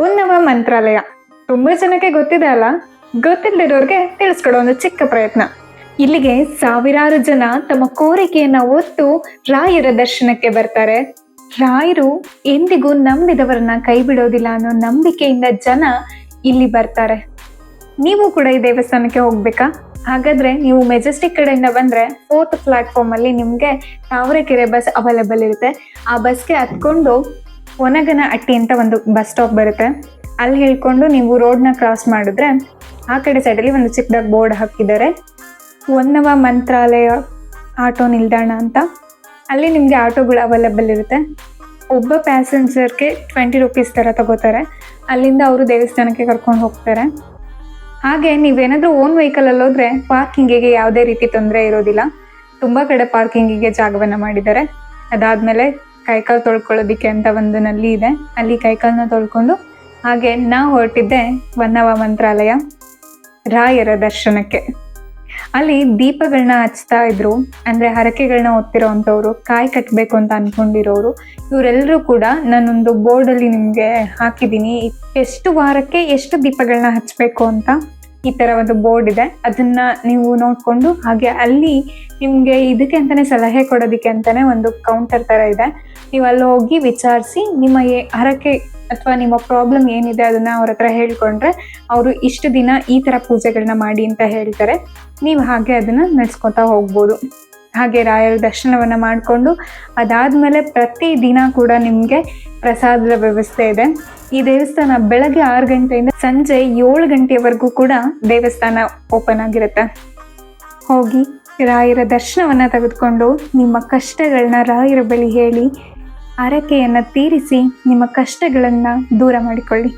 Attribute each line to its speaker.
Speaker 1: ಉನ್ನವ ಮಂತ್ರಾಲಯ ತುಂಬಾ ಜನಕ್ಕೆ ಗೊತ್ತಿದೆ ಅಲ್ಲ, ಗೊತ್ತಿಲ್ಲದಿರೋರ್ಗೆ ತಿಳಿಸ್ಕೊಡೋ ಒಂದು ಚಿಕ್ಕ ಪ್ರಯತ್ನ. ಇಲ್ಲಿಗೆ ಸಾವಿರಾರು ಜನ ತಮ್ಮ ಕೋರಿಕೆಯನ್ನ ಹೊತ್ತು ರಾಯರ ದರ್ಶನಕ್ಕೆ ಬರ್ತಾರೆ. ರಾಯರು ಎಂದಿಗೂ ನಂಬಿದವರನ್ನ ಕೈ ಬಿಡೋದಿಲ್ಲ ಅನ್ನೋ ನಂಬಿಕೆಯಿಂದ ಜನ ಇಲ್ಲಿ ಬರ್ತಾರೆ. ನೀವು ಕೂಡ ಈ ದೇವಸ್ಥಾನಕ್ಕೆ ಹೋಗ್ಬೇಕಾ? ಹಾಗಾದ್ರೆ ನೀವು ಮೆಜೆಸ್ಟಿಕ್ ಕಡೆಯಿಂದ ಬಂದ್ರೆ 4th ಪ್ಲಾಟ್ಫಾರ್ಮ್ ಅಲ್ಲಿ ನಿಮ್ಗೆ ತಾವರೆಕೆರೆ ಬಸ್ ಅವೈಲೇಬಲ್ ಇರುತ್ತೆ. ಆ ಬಸ್ಗೆ ಹತ್ಕೊಂಡು ಒನಗನ ಅಟ್ಟಿ ಅಂತ ಒಂದು ಬಸ್ ಸ್ಟಾಪ್ ಬರುತ್ತೆ. ಅಲ್ಲಿ ಹೇಳ್ಕೊಂಡು ನೀವು ರೋಡ್ನ ಕ್ರಾಸ್ ಮಾಡಿದ್ರೆ ಆ ಕಡೆ ಸೈಡಲ್ಲಿ ಒಂದು ಚಿಕ್ಕದಾಗಿ ಬೋರ್ಡ್ ಹಾಕಿದ್ದಾರೆ, ಉನ್ನವ ಮಂತ್ರಾಲಯ ಆಟೋ ನಿಲ್ದಾಣ ಅಂತ. ಅಲ್ಲಿ ನಿಮಗೆ ಆಟೋಗಳು ಅವೈಲೇಬಲ್ ಇರುತ್ತೆ. ಒಬ್ಬ ಪ್ಯಾಸೆಂಜರ್ಗೆ 20 ರೂಪೀಸ್ ಥರ ತಗೋತಾರೆ. ಅಲ್ಲಿಂದ ಅವರು ದೇವಸ್ಥಾನಕ್ಕೆ ಕರ್ಕೊಂಡು ಹೋಗ್ತಾರೆ. ಹಾಗೆ ನೀವೇನಾದರೂ ಓನ್ ವೆಹಿಕಲಲ್ಲಿ ಹೋದ್ರೆ ಪಾರ್ಕಿಂಗಿಗೆ ಯಾವುದೇ ರೀತಿ ತೊಂದರೆ ಇರೋದಿಲ್ಲ. ತುಂಬ ಕಡೆ ಪಾರ್ಕಿಂಗಿಗೆ ಜಾಗವನ್ನು ಮಾಡಿದ್ದಾರೆ. ಅದಾದಮೇಲೆ ಕೈಕಾಲು ತೊಳ್ಕೊಳ್ಳೋದಿಕ್ಕೆ ಅಂತ ಒಂದು ನಲ್ಲಿ ಇದೆ, ಅಲ್ಲಿ ಕೈಕಾಲನ್ನ ತೊಳ್ಕೊಂಡು ಹಾಗೆ ನಾವು ಹೊರಟಿದ್ದೆ ಉನ್ನವ ಮಂತ್ರಾಲಯ ರಾಯರ ದರ್ಶನಕ್ಕೆ. ಅಲ್ಲಿ ದೀಪಗಳನ್ನ ಹಚ್ತಾ ಇದ್ರು, ಅಂದರೆ ಹರಕೆಗಳನ್ನ ಹೊತ್ತಿರೋ ಅಂಥವ್ರು, ಕಾಯಿ ಕಟ್ಟಬೇಕು ಅಂತ ಅಂದ್ಕೊಂಡಿರೋರು, ಇವರೆಲ್ಲರೂ ಕೂಡ ನಾನೊಂದು ಬೋರ್ಡಲ್ಲಿ ನಿಮಗೆ ಹಾಕಿದ್ದೀನಿ. ಎಷ್ಟು ವಾರಕ್ಕೆ ಎಷ್ಟು ದೀಪಗಳನ್ನ ಹಚ್ಚಬೇಕು ಅಂತ ಈ ಥರ ಒಂದು ಬೋರ್ಡ್ ಇದೆ. ಅದನ್ನ ನೀವು ನೋಡಿಕೊಂಡು ಹಾಗೆ ಅಲ್ಲಿ ನಿಮಗೆ ಇದಕ್ಕೆ ಅಂತಲೇ ಸಲಹೆ ಕೊಡೋದಕ್ಕೆ ಅಂತಲೇ ಒಂದು ಕೌಂಟರ್ ಥರ ಇದೆ. ನೀವು ಅಲ್ಲಿ ಹೋಗಿ ವಿಚಾರಿಸಿ ನಿಮ್ಮ ಹರಕೆ ಅಥವಾ ನಿಮ್ಮ ಪ್ರಾಬ್ಲಮ್ ಏನಿದೆ ಅದನ್ನ ಅವ್ರ ಹತ್ರ ಹೇಳ್ಕೊಂಡ್ರೆ ಅವರು ಇಷ್ಟು ದಿನ ಈ ಥರ ಪೂಜೆಗಳನ್ನ ಮಾಡಿ ಅಂತ ಹೇಳ್ತಾರೆ. ನೀವು ಹಾಗೆ ಅದನ್ನ ನಡೆಸ್ಕೊತಾ ಹೋಗ್ಬೋದು. ಹಾಗೆ ರಾಯರ ದರ್ಶನವನ್ನ ಮಾಡಿಕೊಂಡು ಅದಾದ್ಮೇಲೆ ಪ್ರತಿ ದಿನ ಕೂಡ ನಿಮಗೆ ಪ್ರಸಾದದ ವ್ಯವಸ್ಥೆ ಇದೆ. ಈ ದೇವಸ್ಥಾನ ಬೆಳಗ್ಗೆ 6 ಗಂಟೆಯಿಂದ ಸಂಜೆ 7 ಗಂಟೆವರೆಗೂ ಕೂಡ ದೇವಸ್ಥಾನ ಓಪನ್ ಆಗಿರುತ್ತೆ. ಹೋಗಿ ರಾಯರ ದರ್ಶನವನ್ನ ತೆಗೆದುಕೊಂಡು ನಿಮ್ಮ ಕಷ್ಟಗಳನ್ನ ರಾಯರ ಬಳಿ ಹೇಳಿ ಹರಕೆಯನ್ನ ತೀರಿಸಿ ನಿಮ್ಮ ಕಷ್ಟಗಳನ್ನ ದೂರ ಮಾಡಿಕೊಳ್ಳಿ.